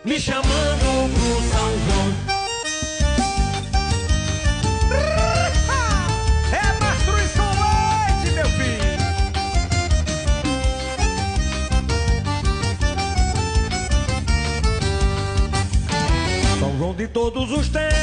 me chamando pro São João. É Mastruz com leite, meu filho. São João de todos os tempos,